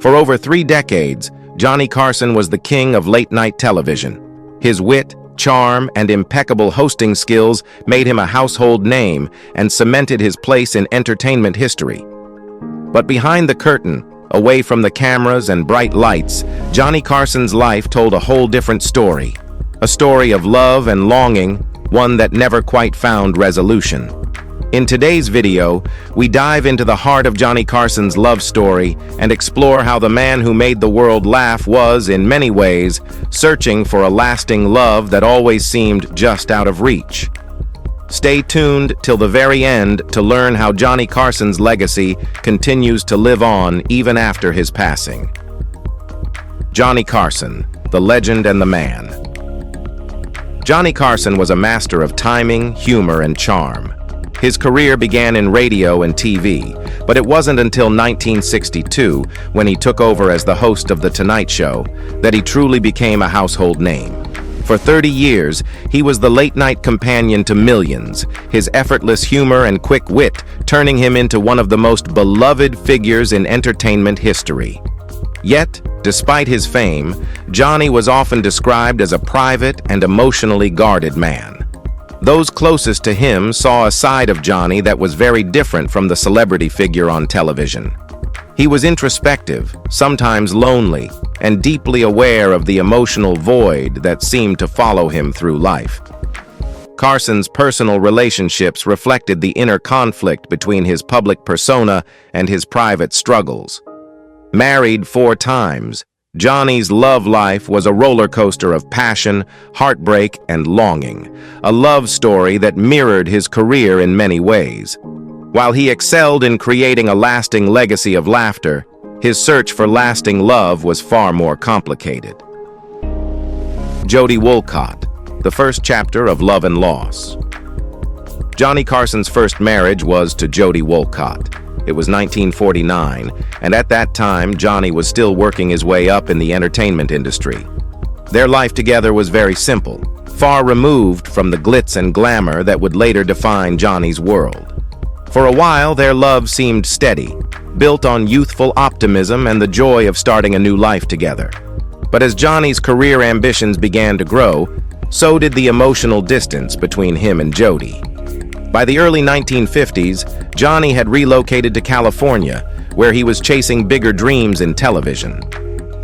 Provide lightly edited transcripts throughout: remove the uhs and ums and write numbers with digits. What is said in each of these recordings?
For over 3 decades, Johnny Carson was the king of late-night television. His wit, charm, and impeccable hosting skills made him a household name and cemented his place in entertainment history. But behind the curtain, away from the cameras and bright lights, Johnny Carson's life told a whole different story. A story of love and longing, one that never quite found resolution. In today's video, we dive into the heart of Johnny Carson's love story and explore how the man who made the world laugh was, in many ways, searching for a lasting love that always seemed just out of reach. Stay tuned till the very end to learn how Johnny Carson's legacy continues to live on even after his passing. Johnny Carson, the legend and the man. Johnny Carson was a master of timing, humor, and charm. His career began in radio and TV, but it wasn't until 1962, when he took over as the host of The Tonight Show, that he truly became a household name. For 30 years, he was the late-night companion to millions, his effortless humor and quick wit turning him into one of the most beloved figures in entertainment history. Yet, despite his fame, Johnny was often described as a private and emotionally guarded man. Those closest to him saw a side of Johnny that was very different from the celebrity figure on television. He was introspective, sometimes lonely, and deeply aware of the emotional void that seemed to follow him through life. Carson's personal relationships reflected the inner conflict between his public persona and his private struggles. Married 4 times, Johnny's love life was a roller coaster of passion, heartbreak, and longing, a love story that mirrored his career in many ways. While he excelled in creating a lasting legacy of laughter, his search for lasting love was far more complicated. Joan Walcott, the first chapter of Love and Loss. Johnny Carson's first marriage was to Joan Walcott. It was 1949, and at that time, Johnny was still working his way up in the entertainment industry. Their life together was very simple, far removed from the glitz and glamour that would later define Johnny's world. For a while, their love seemed steady, built on youthful optimism and the joy of starting a new life together. But as Johnny's career ambitions began to grow, so did the emotional distance between him and Jody. By the early 1950s, Johnny had relocated to California, where he was chasing bigger dreams in television.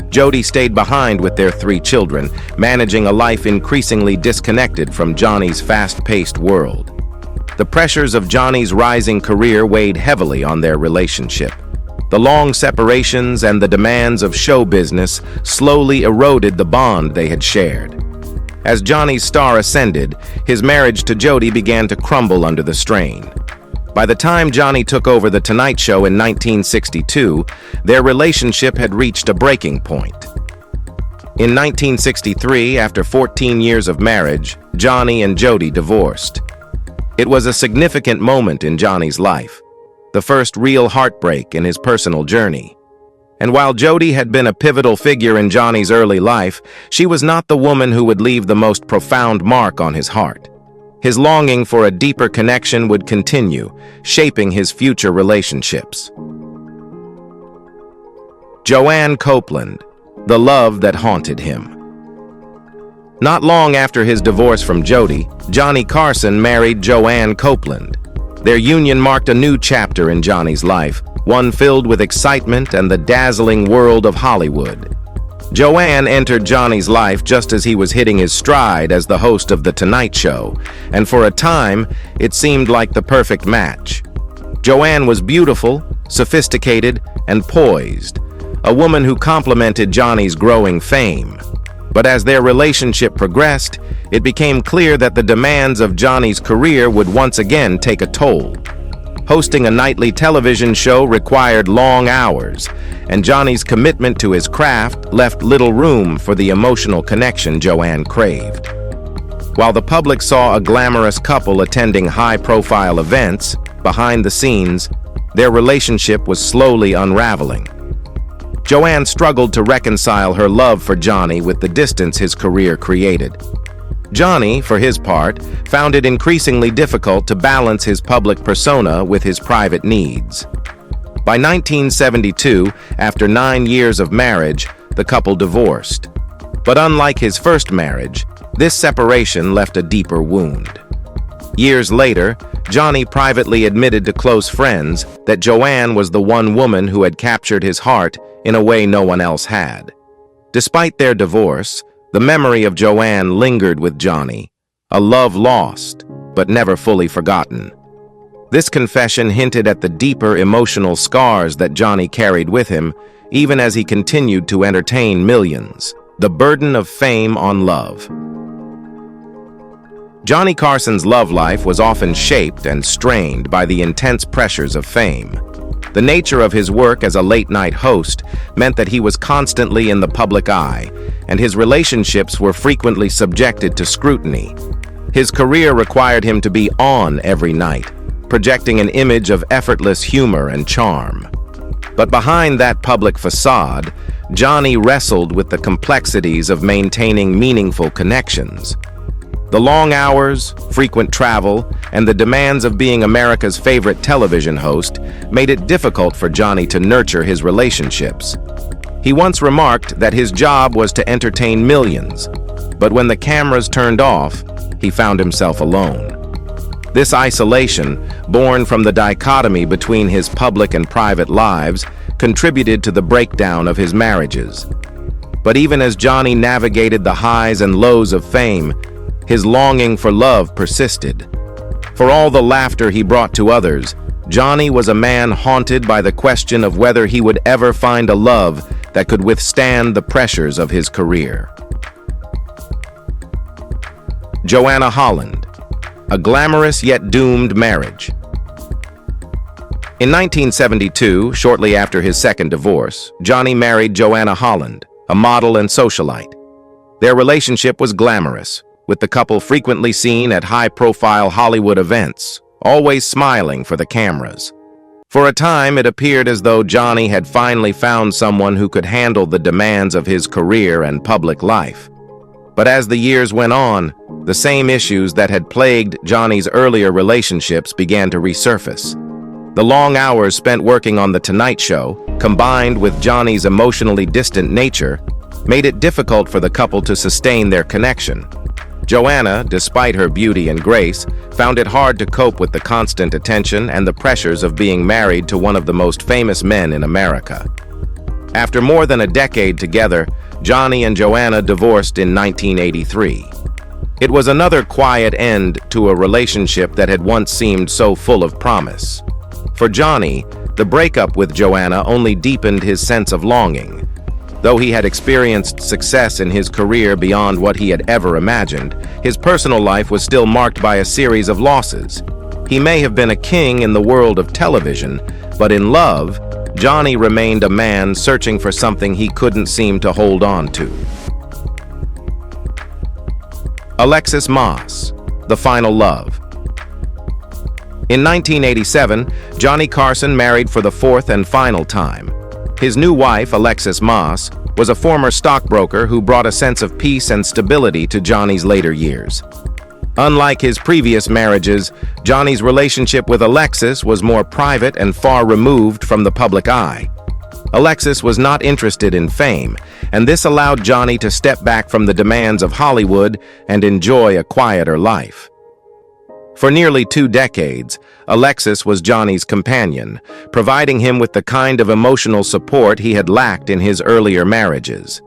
Jody stayed behind with their 3 children, managing a life increasingly disconnected from Johnny's fast-paced world. The pressures of Johnny's rising career weighed heavily on their relationship. The long separations and the demands of show business slowly eroded the bond they had shared. As Johnny's star ascended, his marriage to Jody began to crumble under the strain. By the time Johnny took over The Tonight Show in 1962, their relationship had reached a breaking point. In 1963, after 14 years of marriage, Johnny and Jody divorced. It was a significant moment in Johnny's life, the first real heartbreak in his personal journey. And while Jody had been a pivotal figure in Johnny's early life, she was not the woman who would leave the most profound mark on his heart. His longing for a deeper connection would continue, shaping his future relationships. Joanne Copeland, the love that haunted him. Not long after his divorce from Jody, Johnny Carson married Joanne Copeland. Their union marked a new chapter in Johnny's life, one filled with excitement and the dazzling world of Hollywood. Joanne entered Johnny's life just as he was hitting his stride as the host of The Tonight Show, and for a time, it seemed like the perfect match. Joanne was beautiful, sophisticated, and poised, a woman who complemented Johnny's growing fame. But as their relationship progressed, it became clear that the demands of Johnny's career would once again take a toll. Hosting a nightly television show required long hours, and Johnny's commitment to his craft left little room for the emotional connection Joanne craved. While the public saw a glamorous couple attending high-profile events, behind the scenes, their relationship was slowly unraveling. Joanne struggled to reconcile her love for Johnny with the distance his career created. Johnny, for his part, found it increasingly difficult to balance his public persona with his private needs. By 1972, after 9 years of marriage, the couple divorced. But unlike his first marriage, this separation left a deeper wound. Years later, Johnny privately admitted to close friends that Joanne was the one woman who had captured his heart in a way no one else had. Despite their divorce, the memory of Joanne lingered with Johnny, a love lost, but never fully forgotten. This confession hinted at the deeper emotional scars that Johnny carried with him, even as he continued to entertain millions. The burden of fame on love. Johnny Carson's love life was often shaped and strained by the intense pressures of fame. The nature of his work as a late-night host meant that he was constantly in the public eye, and his relationships were frequently subjected to scrutiny. His career required him to be on every night, projecting an image of effortless humor and charm. But behind that public facade, Johnny wrestled with the complexities of maintaining meaningful connections. The long hours, frequent travel, and the demands of being America's favorite television host made it difficult for Johnny to nurture his relationships. He once remarked that his job was to entertain millions, but when the cameras turned off, he found himself alone. This isolation, born from the dichotomy between his public and private lives, contributed to the breakdown of his marriages. But even as Johnny navigated the highs and lows of fame, his longing for love persisted. For all the laughter he brought to others, Johnny was a man haunted by the question of whether he would ever find a love that could withstand the pressures of his career. Joanna Holland, a glamorous yet doomed marriage. In 1972, shortly after his second divorce, Johnny married Joanna Holland, a model and socialite. Their relationship was glamorous, with the couple frequently seen at high-profile Hollywood events, always smiling for the cameras. For a time, it appeared as though Johnny had finally found someone who could handle the demands of his career and public life. But as the years went on, the same issues that had plagued Johnny's earlier relationships began to resurface. The long hours spent working on The Tonight Show, combined with Johnny's emotionally distant nature, made it difficult for the couple to sustain their connection. Joanna, despite her beauty and grace, found it hard to cope with the constant attention and the pressures of being married to one of the most famous men in America. After more than a decade together, Johnny and Joanna divorced in 1983. It was another quiet end to a relationship that had once seemed so full of promise. For Johnny, the breakup with Joanna only deepened his sense of longing. Though he had experienced success in his career beyond what he had ever imagined, his personal life was still marked by a series of losses. He may have been a king in the world of television, but in love, Johnny remained a man searching for something he couldn't seem to hold on to. Alexis Moss, The Final Love. In 1987, Johnny Carson married for the fourth and final time. His new wife, Alexis Moss, was a former stockbroker who brought a sense of peace and stability to Johnny's later years. Unlike his previous marriages, Johnny's relationship with Alexis was more private and far removed from the public eye. Alexis was not interested in fame, and this allowed Johnny to step back from the demands of Hollywood and enjoy a quieter life. For nearly 2 decades, Alexis was Johnny's companion, providing him with the kind of emotional support he had lacked in his earlier marriages.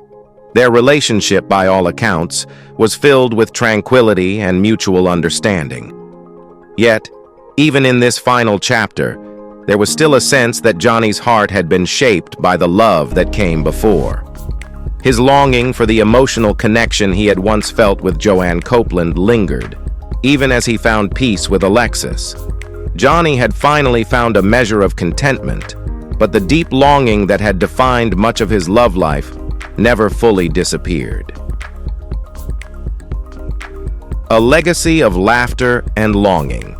Their relationship, by all accounts, was filled with tranquility and mutual understanding. Yet, even in this final chapter, there was still a sense that Johnny's heart had been shaped by the love that came before. His longing for the emotional connection he had once felt with Joanne Copeland lingered, even as he found peace with Alexis. Johnny had finally found a measure of contentment, but the deep longing that had defined much of his love life never fully disappeared. A legacy of laughter and longing.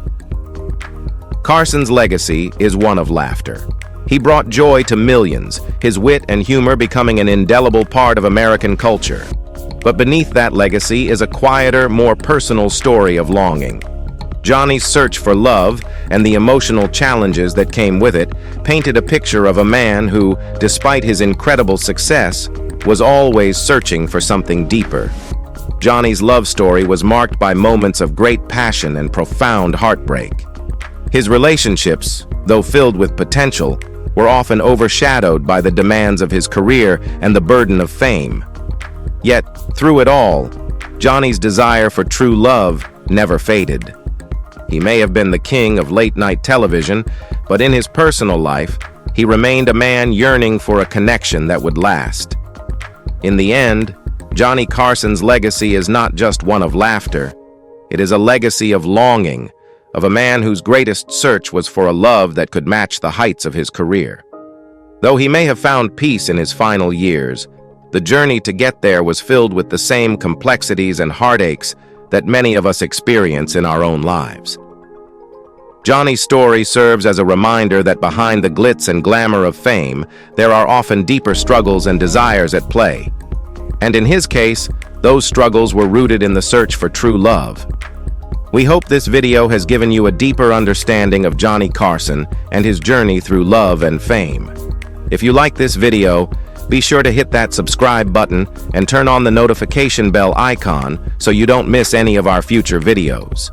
Carson's legacy is one of laughter. He brought joy to millions, his wit and humor becoming an indelible part of American culture. But beneath that legacy is a quieter, more personal story of longing. Johnny's search for love and the emotional challenges that came with it painted a picture of a man who, despite his incredible success, was always searching for something deeper. Johnny's love story was marked by moments of great passion and profound heartbreak. His relationships, though filled with potential, were often overshadowed by the demands of his career and the burden of fame. Yet, through it all, Johnny's desire for true love never faded. He may have been the king of late-night television, but in his personal life, he remained a man yearning for a connection that would last. In the end, Johnny Carson's legacy is not just one of laughter. It is a legacy of longing, of a man whose greatest search was for a love that could match the heights of his career. Though he may have found peace in his final years, the journey to get there was filled with the same complexities and heartaches that many of us experience in our own lives. Johnny's story serves as a reminder that behind the glitz and glamour of fame, there are often deeper struggles and desires at play. And in his case, those struggles were rooted in the search for true love. We hope this video has given you a deeper understanding of Johnny Carson and his journey through love and fame. If you like this video, be sure to hit that subscribe button and turn on the notification bell icon so you don't miss any of our future videos.